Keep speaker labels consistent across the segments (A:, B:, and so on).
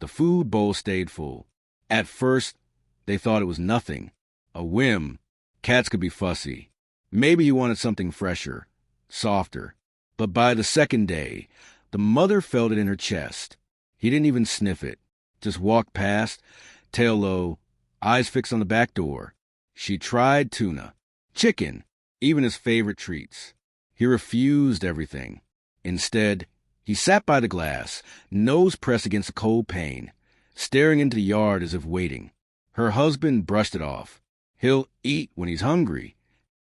A: The food bowl stayed full. At first, they thought it was nothing. A whim. Cats could be fussy. Maybe he wanted something fresher, softer. But by the second day, the mother felt it in her chest. He didn't even sniff it. Just walked past, tail low, eyes fixed on the back door. She tried tuna, chicken, even his favorite treats. He refused everything. Instead, he sat by the glass, nose pressed against the cold pane, staring into the yard as if waiting. Her husband brushed it off. He'll eat when he's hungry.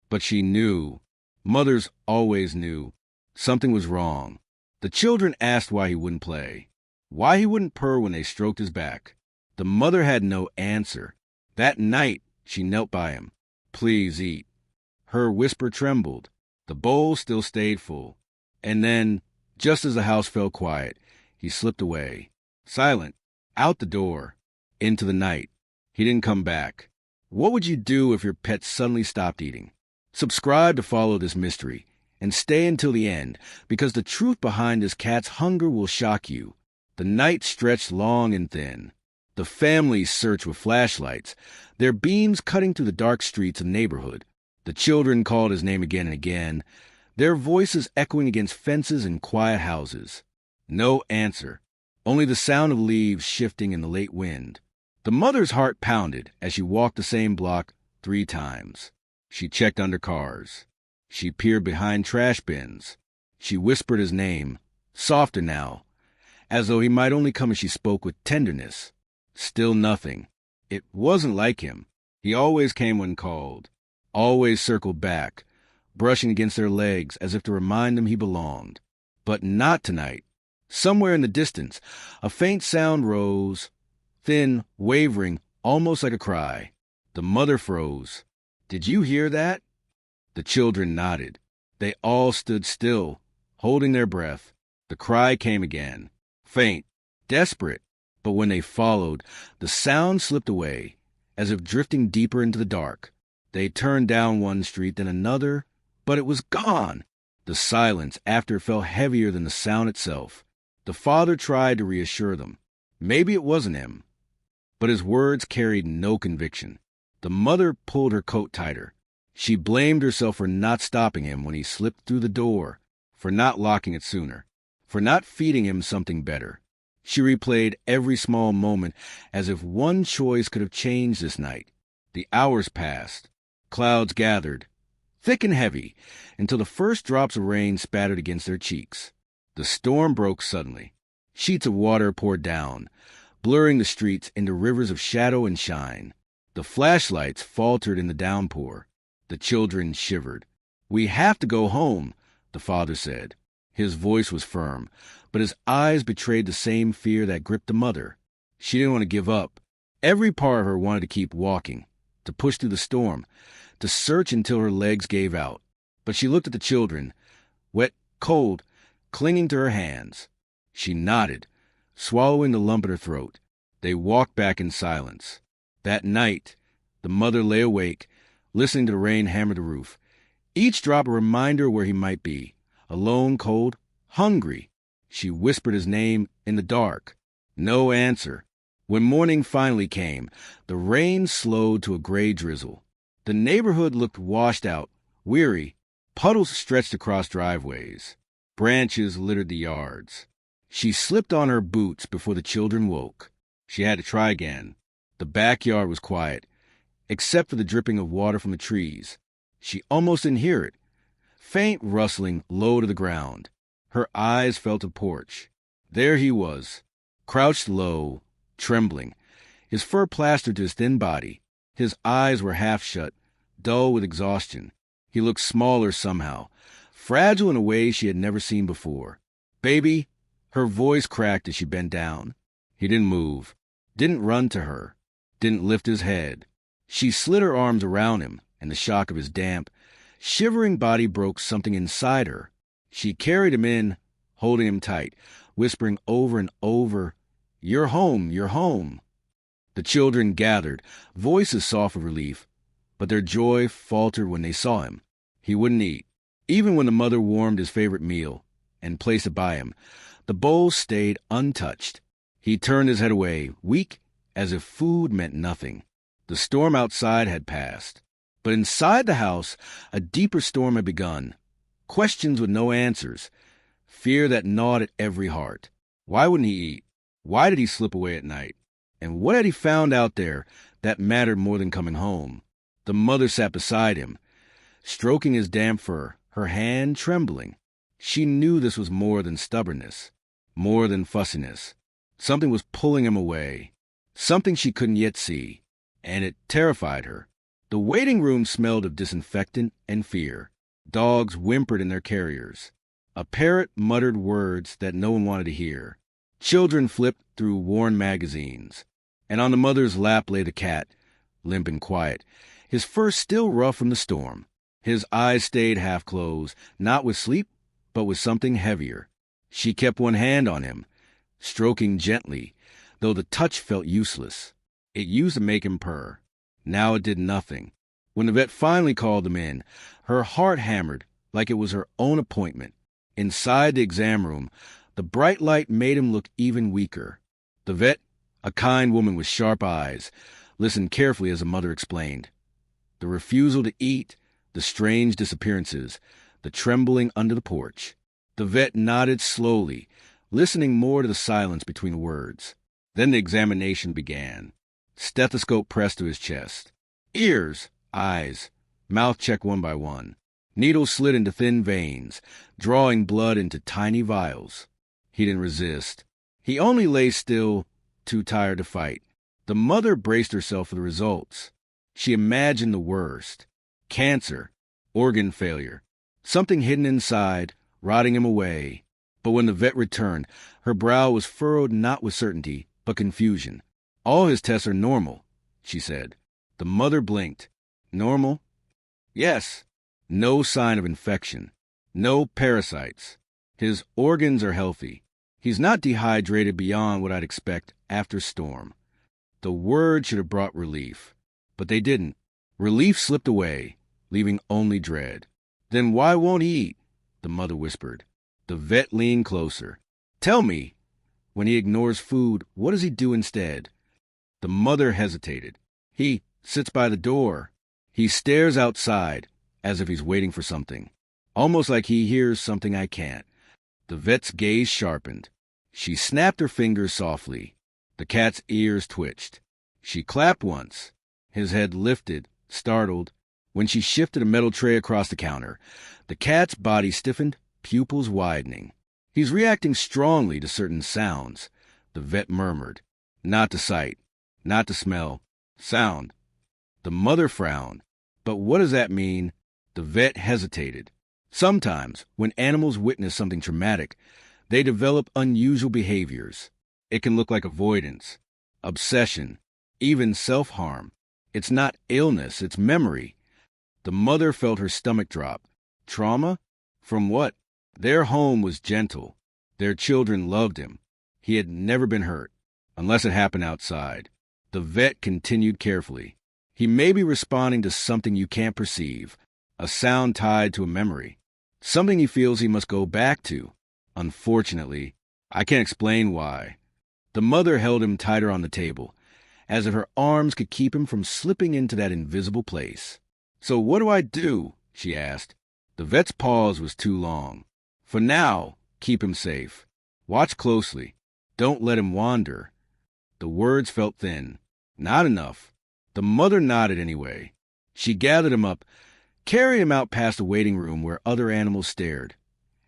A: But she knew. Mothers always knew. Something was wrong. The children asked why he wouldn't play, why he wouldn't purr when they stroked his back. The mother had no answer. That night, she knelt by him. Please eat. Her whisper trembled. The bowl still stayed full. And then, just as the house fell quiet, he slipped away, silent, out the door, into the night. He didn't come back. What would you do if your pet suddenly stopped eating? Subscribe to follow this mystery, and stay until the end, because the truth behind this cat's hunger will shock you. The night stretched long and thin. The family searched with flashlights, their beams cutting through the dark streets of the neighborhood. The children called his name again and again, their voices echoing against fences and quiet houses. No answer, only the sound of leaves shifting in the late wind. The mother's heart pounded as she walked the same block 3 times. She checked under cars. She peered behind trash bins. She whispered his name, softer now, as though he might only come as she spoke with tenderness. Still nothing. It wasn't like him. He always came when called, always circled back, brushing against their legs as if to remind them he belonged. But not tonight. Somewhere in the distance, a faint sound rose, thin, wavering, almost like a cry. The mother froze. Did you hear that? The children nodded. They all stood still, holding their breath. The cry came again, faint, desperate. But when they followed, the sound slipped away, as if drifting deeper into the dark. They turned down one street, then another, but it was gone. The silence after felt heavier than the sound itself. The father tried to reassure them. Maybe it wasn't him. But his words carried no conviction. The mother pulled her coat tighter. She blamed herself for not stopping him when he slipped through the door, for not locking it sooner, for not feeding him something better. She replayed every small moment as if one choice could have changed this night. The hours passed. Clouds gathered, thick and heavy, until the first drops of rain spattered against their cheeks. The storm broke suddenly. Sheets of water poured down, blurring the streets into rivers of shadow and shine. The flashlights faltered in the downpour. The children shivered. "We have to go home," the father said. His voice was firm, but his eyes betrayed the same fear that gripped the mother. She didn't want to give up. Every part of her wanted to keep walking, to push through the storm, to search until her legs gave out. But she looked at the children, wet, cold, clinging to her hands. She nodded, swallowing the lump in her throat. They walked back in silence. That night, the mother lay awake, listening to the rain hammer the roof. Each drop a reminder where he might be. Alone, cold, hungry. She whispered his name in the dark. No answer. When morning finally came, the rain slowed to a gray drizzle. The neighborhood looked washed out, weary. Puddles stretched across driveways. Branches littered the yards. She slipped on her boots before the children woke. She had to try again. The backyard was quiet, except for the dripping of water from the trees. She almost didn't hear it. Faint rustling low to the ground. Her eyes felt a porch. There he was, crouched low, trembling, his fur plastered to his thin body. His eyes were half shut, dull with exhaustion. He looked smaller somehow, fragile in a way she had never seen before. "Baby," her voice cracked as she bent down. He didn't move, didn't run to her, didn't lift his head. She slid her arms around him, and the shock of his damp, shivering body broke something inside her. She carried him in, holding him tight, whispering over and over, "You're home, you're home." The children gathered, voices soft with relief, but their joy faltered when they saw him. He wouldn't eat. Even when the mother warmed his favorite meal and placed it by him, the bowl stayed untouched. He turned his head away, weak, as if food meant nothing. The storm outside had passed. But inside the house, a deeper storm had begun. Questions with no answers. Fear that gnawed at every heart. Why wouldn't he eat? Why did he slip away at night? And what had he found out there that mattered more than coming home? The mother sat beside him, stroking his damp fur, her hand trembling. She knew this was more than stubbornness, more than fussiness. Something was pulling him away, something she couldn't yet see, and it terrified her. The waiting room smelled of disinfectant and fear. Dogs whimpered in their carriers. A parrot muttered words that no one wanted to hear. Children flipped through worn magazines. And on the mother's lap lay the cat, limp and quiet, his fur still rough from the storm. His eyes stayed half closed, not with sleep, but with something heavier. She kept one hand on him, stroking gently, though the touch felt useless. It used to make him purr. Now it did nothing. When the vet finally called them in, her heart hammered like it was her own appointment. Inside the exam room, the bright light made him look even weaker. The vet, a kind woman with sharp eyes, listened carefully as the mother explained. The refusal to eat, the strange disappearances, the trembling under the porch. The vet nodded slowly, listening more to the silence between the words. Then the examination began. Stethoscope pressed to his chest. Ears, eyes, mouth checked one by one. Needles slid into thin veins, drawing blood into tiny vials. He didn't resist. He only lay still, too tired to fight. The mother braced herself for the results. She imagined the worst. Cancer, organ failure, something hidden inside, rotting him away. But when the vet returned, her brow was furrowed not with certainty, but confusion. All his tests are normal, she said. The mother blinked. Normal? Yes. No sign of infection. No parasites. His organs are healthy. He's not dehydrated beyond what I'd expect after storm. The word should have brought relief. But they didn't. Relief slipped away, leaving only dread. Then why won't he eat? The mother whispered. The vet leaned closer. Tell me, when he ignores food, what does he do instead? The mother hesitated. He sits by the door. He stares outside, as if he's waiting for something. Almost like he hears something I can't. The vet's gaze sharpened. She snapped her fingers softly. The cat's ears twitched. She clapped once. His head lifted, startled. When she shifted a metal tray across the counter, the cat's body stiffened, pupils widening. He's reacting strongly to certain sounds, the vet murmured. Not to sight, not to smell, sound. The mother frowned. But what does that mean? The vet hesitated. Sometimes, when animals witness something traumatic, they develop unusual behaviors. It can look like avoidance, obsession, even self-harm. It's not illness, it's memory. The mother felt her stomach drop. Trauma? From what? Their home was gentle. Their children loved him. He had never been hurt, unless it happened outside. The vet continued carefully. He may be responding to something you can't perceive, a sound tied to a memory, something he feels he must go back to. Unfortunately, I can't explain why. The mother held him tighter on the table, as if her arms could keep him from slipping into that invisible place. So what do I do? She asked. The vet's pause was too long. For now, keep him safe. Watch closely. Don't let him wander. The words felt thin. Not enough. The mother nodded anyway. She gathered him up, carried him out past the waiting room where other animals stared,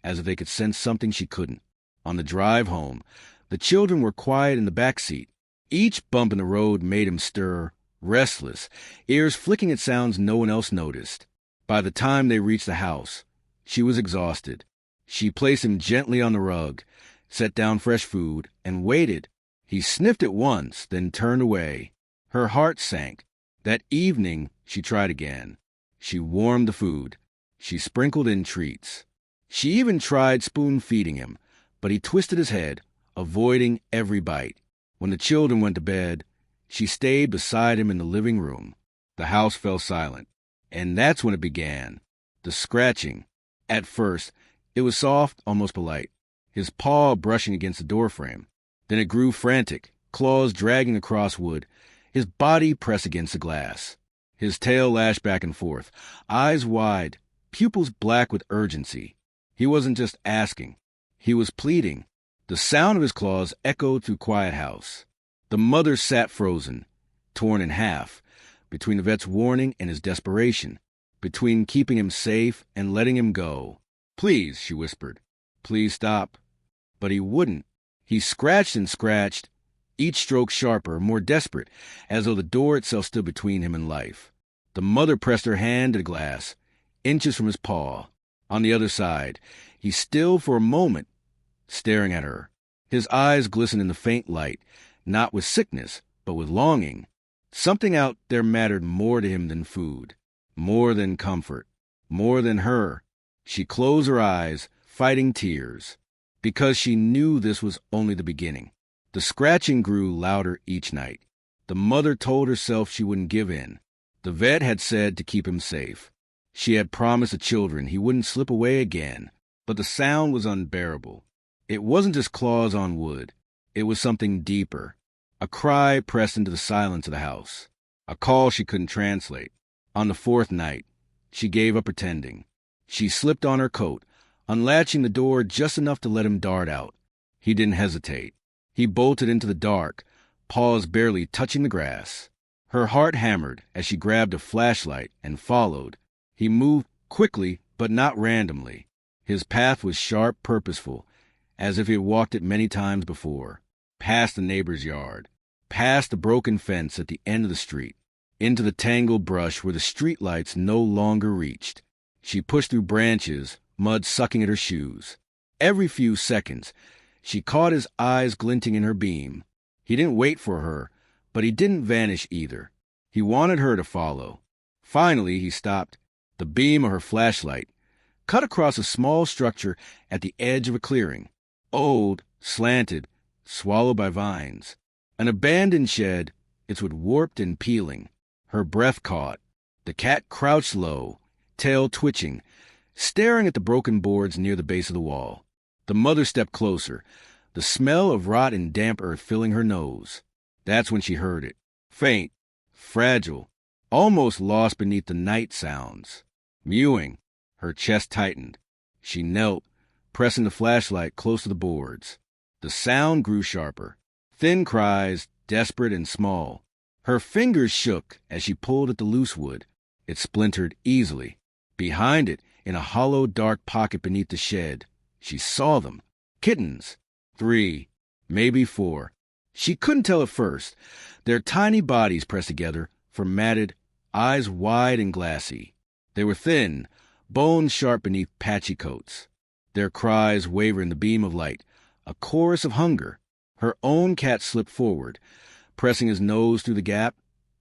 A: as if they could sense something she couldn't. On the drive home, the children were quiet in the back seat. Each bump in the road made him stir, restless, ears flicking at sounds no one else noticed. By the time they reached the house, she was exhausted. She placed him gently on the rug, set down fresh food, and waited. He sniffed it once, then turned away. Her heart sank. That evening, she tried again. She warmed the food. She sprinkled in treats. She even tried spoon-feeding him, but he twisted his head, avoiding every bite. When the children went to bed, she stayed beside him in the living room. The house fell silent. And that's when it began. The scratching. At first, it was soft, almost polite, his paw brushing against the doorframe. Then it grew frantic, claws dragging across wood, his body pressed against the glass. His tail lashed back and forth, eyes wide, pupils black with urgency. He wasn't just asking. He was pleading. The sound of his claws echoed through Quiet House. The mother sat frozen, torn in half, between the vet's warning and his desperation, between keeping him safe and letting him go. "Please," she whispered. "Please stop." But he wouldn't. He scratched and scratched, each stroke sharper, more desperate, as though the door itself stood between him and life. The mother pressed her hand to the glass, inches from his paw. On the other side, he stilled for a moment, staring at her. His eyes glistened in the faint light, not with sickness, but with longing. Something out there mattered more to him than food, more than comfort, more than her. She closed her eyes, fighting tears, because she knew this was only the beginning. The scratching grew louder each night. The mother told herself she wouldn't give in. The vet had said to keep him safe. She had promised the children he wouldn't slip away again, but the sound was unbearable. It wasn't just claws on wood. It was something deeper. A cry pressed into the silence of the house. A call she couldn't translate. On the fourth night, she gave up pretending. She slipped on her coat, unlatching the door just enough to let him dart out. He didn't hesitate. He bolted into the dark, paws barely touching the grass. Her heart hammered as she grabbed a flashlight and followed. He moved quickly, but not randomly. His path was sharp, purposeful, as if he had walked it many times before. Past the neighbor's yard, past the broken fence at the end of the street, into the tangled brush where the streetlights no longer reached. She pushed through branches, mud sucking at her shoes. Every few seconds, she caught his eyes glinting in her beam. He didn't wait for her, but he didn't vanish either. He wanted her to follow. Finally, he stopped. The beam of her flashlight cut across a small structure at the edge of a clearing. Old, slanted, swallowed by vines. An abandoned shed, its wood warped and peeling. Her breath caught. The cat crouched low, tail twitching, staring at the broken boards near the base of the wall. The mother stepped closer, the smell of rot and damp earth filling her nose. That's when she heard it. Faint, fragile, almost lost beneath the night sounds. Mewing. Her chest tightened. She knelt, pressing the flashlight close to the boards. The sound grew sharper. Thin cries, desperate and small. Her fingers shook as she pulled at the loose wood. It splintered easily. Behind it, in a hollow, dark pocket beneath the shed, she saw them. Kittens. 3, maybe 4. She couldn't tell at first. Their tiny bodies pressed together, formatted, eyes wide and glassy. They were thin, bones sharp beneath patchy coats. Their cries wavered in the beam of light, a chorus of hunger. Her own cat slipped forward, pressing his nose through the gap,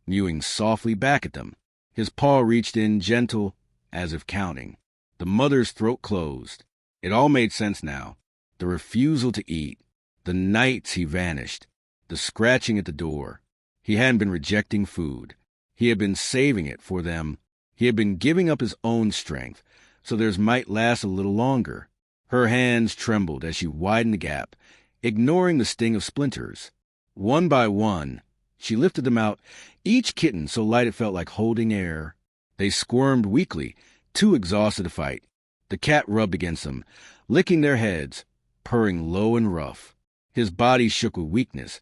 A: mewing softly back at them. His paw reached in, gentle, as if counting. The mother's throat closed. It all made sense now. The refusal to eat. The nights he vanished. The scratching at the door. He hadn't been rejecting food. He had been saving it for them. He had been giving up his own strength, so theirs might last a little longer. Her hands trembled as she widened the gap, ignoring the sting of splinters. One by one, she lifted them out, each kitten so light it felt like holding air. They squirmed weakly, too exhausted to fight. The cat rubbed against them, licking their heads, purring low and rough. His body shook with weakness,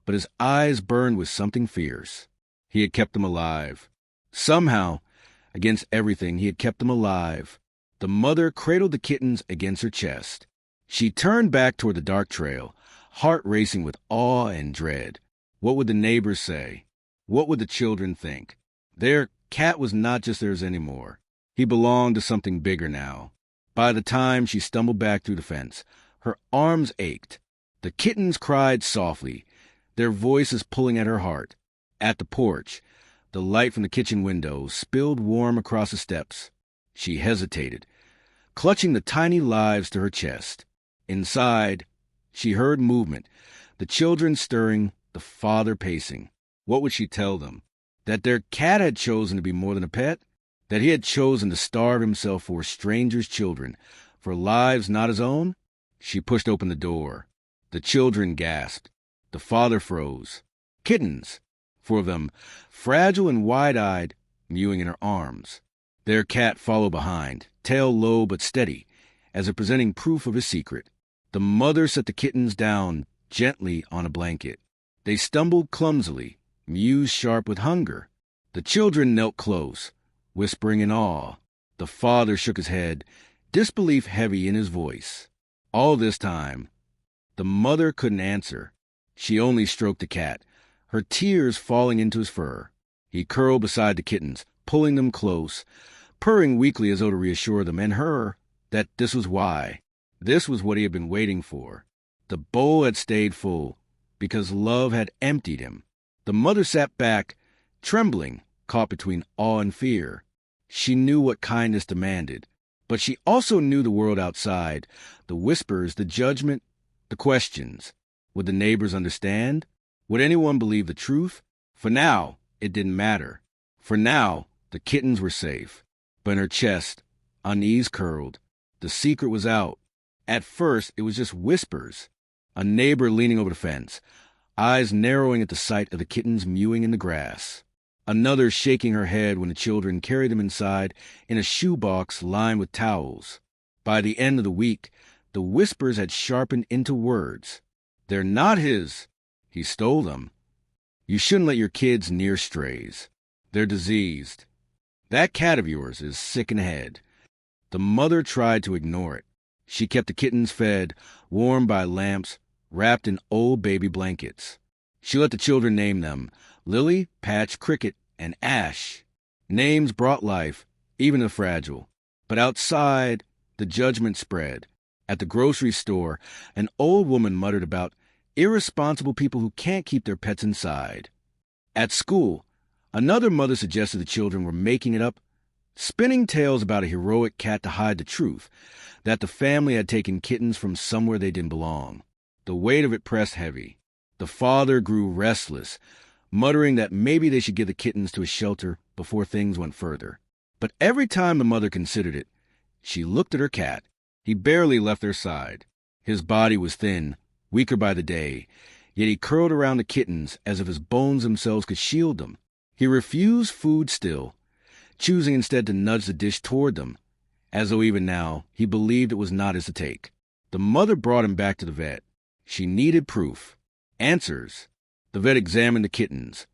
A: but his eyes burned with something fierce. He had kept them alive. Somehow, against everything, he had kept them alive. The mother cradled the kittens against her chest. She turned back toward the dark trail, heart racing with awe and dread. What would the neighbors say? What would the children think? Their cat was not just theirs anymore. He belonged to something bigger now. By the time she stumbled back through the fence, her arms ached. The kittens cried softly, their voices pulling at her heart. At the porch, the light from the kitchen window spilled warm across the steps. She hesitated, clutching the tiny lives to her chest. Inside, she heard movement, the children stirring, the father pacing. What would she tell them? That their cat had chosen to be more than a pet? That he had chosen to starve himself for strangers' children, for lives not his own? She pushed open the door. The children gasped. The father froze. Kittens, 4 of them, fragile and wide-eyed, mewing in her arms. Their cat followed behind, tail low but steady, as if presenting proof of his secret. The mother set the kittens down gently on a blanket. They stumbled clumsily, mews sharp with hunger. The children knelt close, whispering in awe. The father shook his head, disbelief heavy in his voice. All this time, the mother couldn't answer. She only stroked the cat, her tears falling into his fur. He curled beside the kittens, pulling them close, purring weakly as though to reassure them and her that this was why. This was what he had been waiting for. The bowl had stayed full, because love had emptied him. The mother sat back, trembling, caught between awe and fear. She knew what kindness demanded, but she also knew the world outside, the whispers, the judgment, the questions. Would the neighbors understand? Would anyone believe the truth? For now, it didn't matter. For now, the kittens were safe. But in her chest, unease curled. The secret was out. At first, it was just whispers. A neighbor leaning over the fence, eyes narrowing at the sight of the kittens mewing in the grass. Another shaking her head when the children carried them inside in a shoebox lined with towels. By the end of the week, the whispers had sharpened into words. They're not his. He stole them. You shouldn't let your kids near strays. They're diseased. That cat of yours is sick in the head. The mother tried to ignore it. She kept the kittens fed, warmed by lamps, wrapped in old baby blankets. She let the children name them Lily, Patch, Cricket, and Ash. Names brought life, even the fragile. But outside, the judgment spread. At the grocery store, an old woman muttered about irresponsible people who can't keep their pets inside. At school, another mother suggested the children were making it up, spinning tales about a heroic cat to hide the truth, that the family had taken kittens from somewhere they didn't belong. The weight of it pressed heavy. The father grew restless, muttering that maybe they should give the kittens to a shelter before things went further. But every time the mother considered it, she looked at her cat. He barely left their side. His body was thin, weaker by the day, yet he curled around the kittens as if his bones themselves could shield them. He refused food still, choosing instead to nudge the dish toward them, as though even now he believed it was not his to take. The mother brought him back to the vet. She needed proof. Answers. The vet examined the kittens,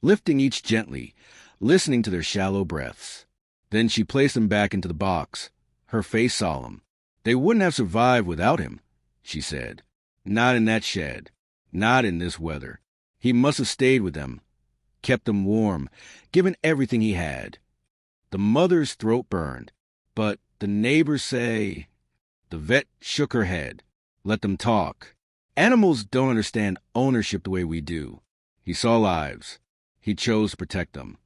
A: lifting each gently, listening to their shallow breaths. Then she placed them back into the box, her face solemn. They wouldn't have survived without him, she said. Not in that shed. Not in this weather. He must have stayed with them, kept them warm, given everything he had. The mother's throat burned. But the neighbors say... The vet shook her head. Let them talk. Animals don't understand ownership the way we do. He saw lives. He chose to protect them.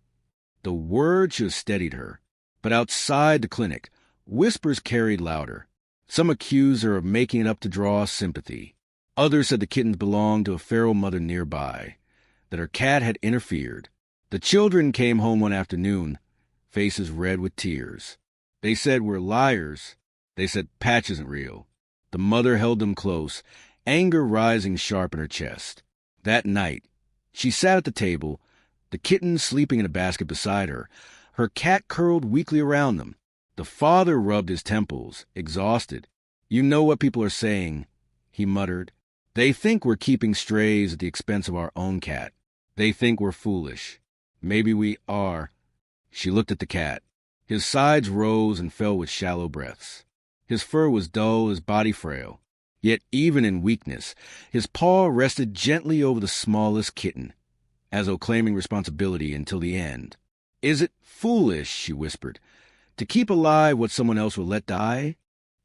A: The word should have steadied her. But outside the clinic, whispers carried louder. Some accused her of making it up to draw sympathy. Others said the kittens belonged to a feral mother nearby, that her cat had interfered. The children came home one afternoon, faces red with tears. They said we're liars. They said Patch isn't real. The mother held them close, anger rising sharp in her chest. That night, she sat at the table, the kittens sleeping in a basket beside her, her cat curled weakly around them. The father rubbed his temples, exhausted. You know what people are saying, he muttered. They think we're keeping strays at the expense of our own cat. They think we're foolish. Maybe we are. She looked at the cat. His sides rose and fell with shallow breaths. His fur was dull, his body frail. Yet even in weakness, his paw rested gently over the smallest kitten, as though claiming responsibility until the end. Is it foolish, she whispered, to keep alive what someone else will let die?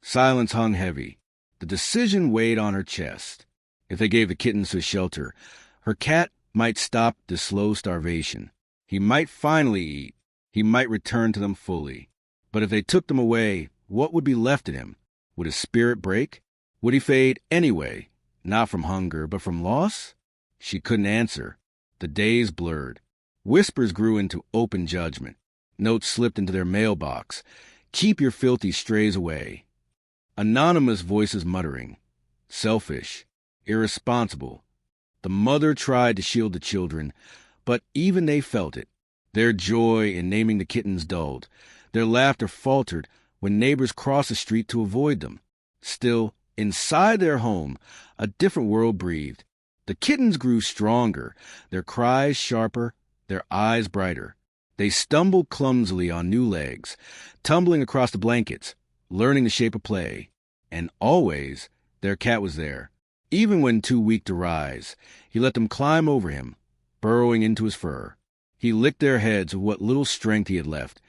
A: Silence hung heavy. The decision weighed on her chest. If they gave the kittens to a shelter, her cat might stop the slow starvation. He might finally eat. He might return to them fully. But if they took them away, what would be left in him? Would his spirit break? Would he fade anyway? Not from hunger, but from loss? She couldn't answer. The days blurred. Whispers grew into open judgment. Notes slipped into their mailbox. Keep your filthy strays away. Anonymous voices muttering. Selfish. irresponsible. The mother tried to shield the children, but even they felt it. Their joy in naming the kittens dulled. Their laughter faltered when neighbors crossed the street to avoid them. Still, inside their home, a different world breathed. The kittens grew stronger, their cries sharper, their eyes brighter. They stumbled clumsily on new legs, tumbling across the blankets, learning the shape of play. And always, their cat was there. Even when too weak to rise, he let them climb over him, burrowing into his fur. He licked their heads with what little strength he had left,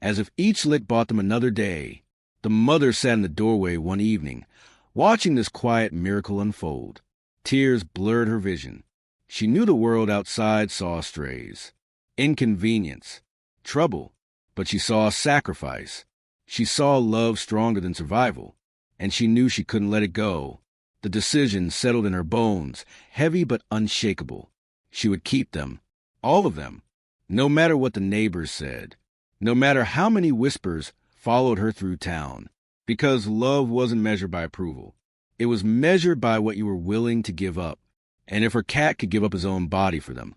A: as if each lick bought them another day. The mother sat in the doorway one evening, watching this quiet miracle unfold. Tears blurred her vision. She knew the world outside saw strays, inconvenience, trouble, but she saw sacrifice. She saw love stronger than survival, and she knew she couldn't let it go. The decision settled in her bones, heavy but unshakable. She would keep them, all of them, no matter what the neighbors said, no matter how many whispers followed her through town, because love wasn't measured by approval. It was measured by what you were willing to give up. And if her cat could give up his own body for them,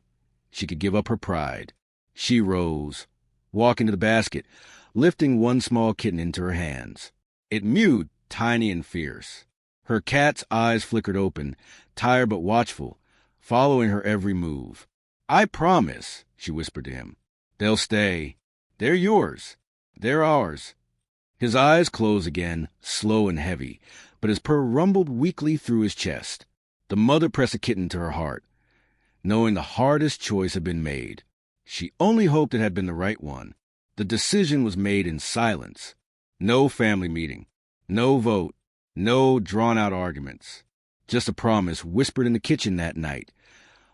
A: she could give up her pride. She rose, walking to the basket, lifting one small kitten into her hands. It mewed, tiny and fierce. Her cat's eyes flickered open, tired but watchful, following her every move. "I promise," she whispered to him. "They'll stay. They're yours. They're ours." His eyes closed again, slow and heavy, but his purr rumbled weakly through his chest. The mother pressed the kitten to her heart, knowing the hardest choice had been made. She only hoped it had been the right one. The decision was made in silence. No family meeting, no vote, no drawn-out arguments. Just a promise whispered in the kitchen that night,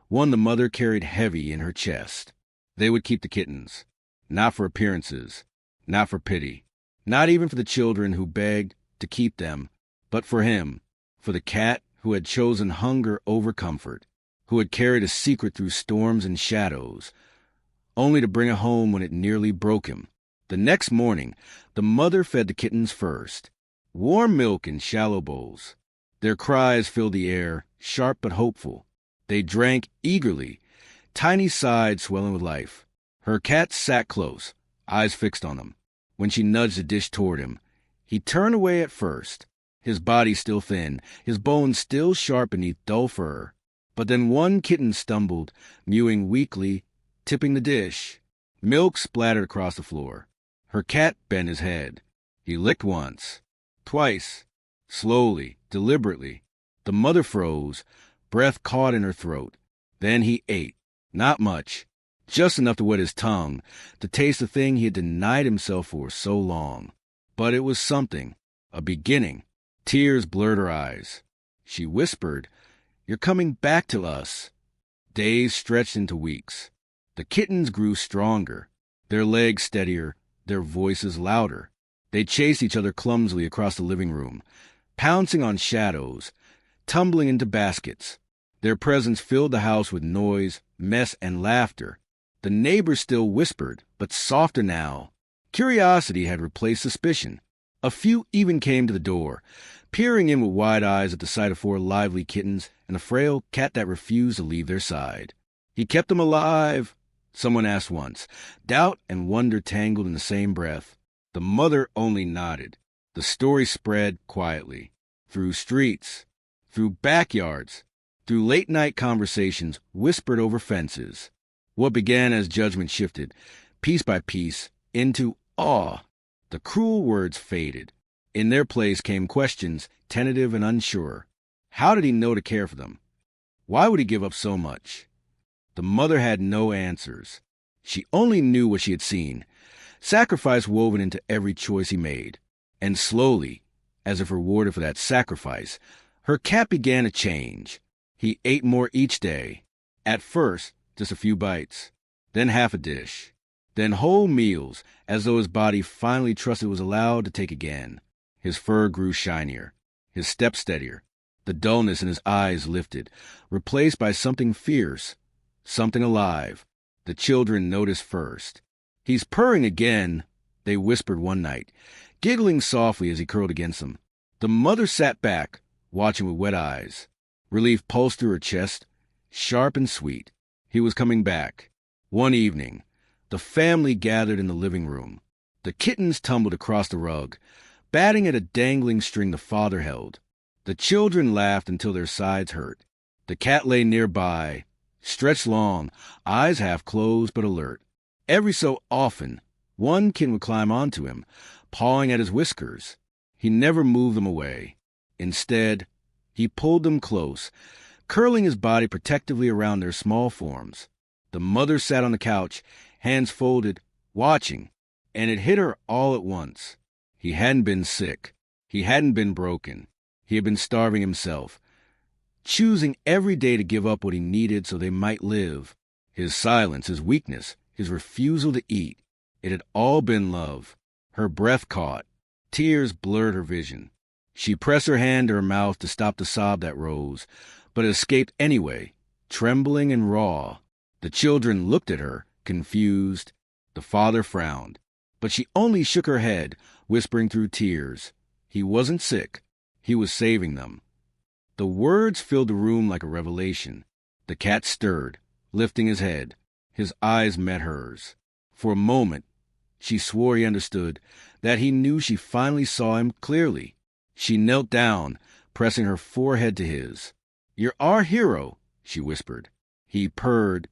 A: one the mother carried heavy in her chest. They would keep the kittens, not for appearances, not for pity, not even for the children who begged to keep them, but for him, for the cat who had chosen hunger over comfort, who had carried a secret through storms and shadows, only to bring it home when it nearly broke him. The next morning, the mother fed the kittens first, warm milk in shallow bowls. Their cries filled the air, sharp but hopeful. They drank eagerly, tiny sides swelling with life. Her cat sat close, eyes fixed on them. When she nudged the dish toward him, he turned away at first, his body still thin, his bones still sharp beneath dull fur. But then one kitten stumbled, mewing weakly, tipping the dish. Milk splattered across the floor. Her cat bent his head. He licked once, twice, slowly, deliberately. The mother froze, breath caught in her throat. Then he ate. Not much, just enough to wet his tongue, to taste the thing he had denied himself for so long. But it was something, a beginning. Tears blurred her eyes. She whispered, "You're coming back to us." Days stretched into weeks. The kittens grew stronger, their legs steadier, their voices louder. They chased each other clumsily across the living room, pouncing on shadows, tumbling into baskets. Their presence filled the house with noise, mess, and laughter. The neighbors still whispered, but softer now. Curiosity had replaced suspicion. A few even came to the door, peering in with wide eyes at the sight of four lively kittens and a frail cat that refused to leave their side. "He kept them alive?" someone asked once, doubt and wonder tangled in the same breath. The mother only nodded. The story spread quietly, through streets, through backyards, through late-night conversations whispered over fences. What began as judgment shifted, piece by piece, into awe. The cruel words faded. In their place came questions, tentative and unsure. How did he know to care for them? Why would he give up so much? The mother had no answers. She only knew what she had seen, sacrifice woven into every choice he made. And slowly, as if rewarded for that sacrifice, her cat began to change. He ate more each day. At first, just a few bites, then half a dish, then whole meals, as though his body finally trusted it was allowed to take again. His fur grew shinier, his step steadier. The dullness in his eyes lifted, replaced by something fierce, something alive. The children noticed first. "He's purring again," they whispered one night, giggling softly as he curled against them. The mother sat back, watching with wet eyes. Relief pulsed through her chest, sharp and sweet. He was coming back. One evening, the family gathered in the living room. The kittens tumbled across the rug, batting at a dangling string the father held. The children laughed until their sides hurt. The cat lay nearby, stretched long, eyes half closed but alert. Every so often, one kitten would climb onto him, pawing at his whiskers. He never moved them away. Instead, he pulled them close, curling his body protectively around their small forms. The mother sat on the couch, hands folded, watching, and it hit her all at once. He hadn't been sick. He hadn't been broken. He had been starving himself, choosing every day to give up what he needed so they might live. His silence, his weakness, his refusal to eat. It had all been love. Her breath caught. Tears blurred her vision. She pressed her hand to her mouth to stop the sob that rose, but it escaped anyway, trembling and raw. The children looked at her, confused. The father frowned, but she only shook her head, whispering through tears. He wasn't sick. He was saving them. The words filled the room like a revelation. The cat stirred, lifting his head. His eyes met hers. For a moment, she swore he understood, that he knew she finally saw him clearly. She knelt down, pressing her forehead to his. "You're our hero," she whispered. He purred,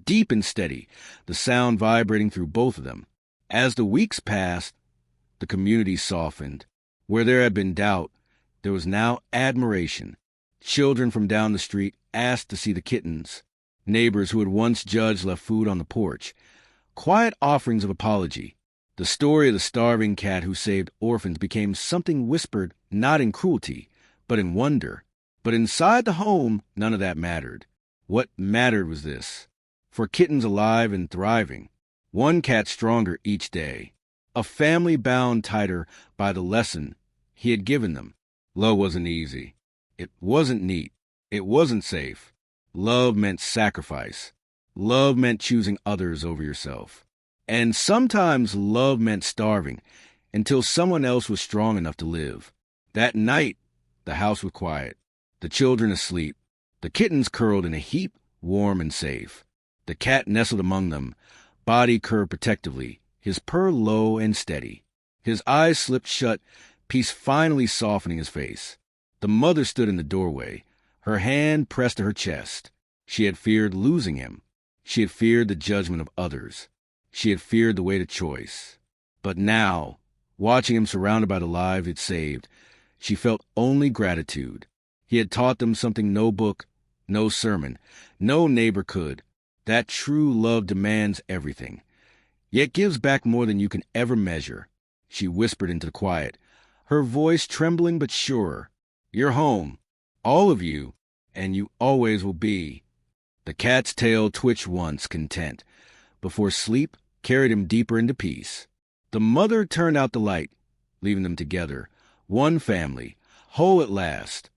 A: deep and steady, the sound vibrating through both of them. As the weeks passed, the community softened. Where there had been doubt, there was now admiration. Children from down the street asked to see the kittens. Neighbors who had once judged left food on the porch. Quiet offerings of apology. The story of the starving cat who saved orphans became something whispered not in cruelty, but in wonder. But inside the home, none of that mattered. What mattered was this. For kittens alive and thriving. One cat stronger each day. A family bound tighter by the lesson he had given them. Love wasn't easy. It wasn't neat. It wasn't safe. Love meant sacrifice. Love meant choosing others over yourself. And sometimes love meant starving until someone else was strong enough to live. That night, the house was quiet. The children asleep. The kittens curled in a heap, warm and safe. The cat nestled among them, body curved protectively, his purr low and steady. His eyes slipped shut, peace finally softening his face. The mother stood in the doorway, her hand pressed to her chest. She had feared losing him. She had feared the judgment of others. She had feared the weight of choice. But now, watching him surrounded by the lives he'd saved, she felt only gratitude. He had taught them something no book, no sermon, no neighbor could. That true love demands everything, yet gives back more than you can ever measure. She whispered into the quiet, her voice trembling but sure. "You're home, all of you, and you always will be." The cat's tail twitched once, content, before sleep carried him deeper into peace. The mother turned out the light, leaving them together, one family, whole at last.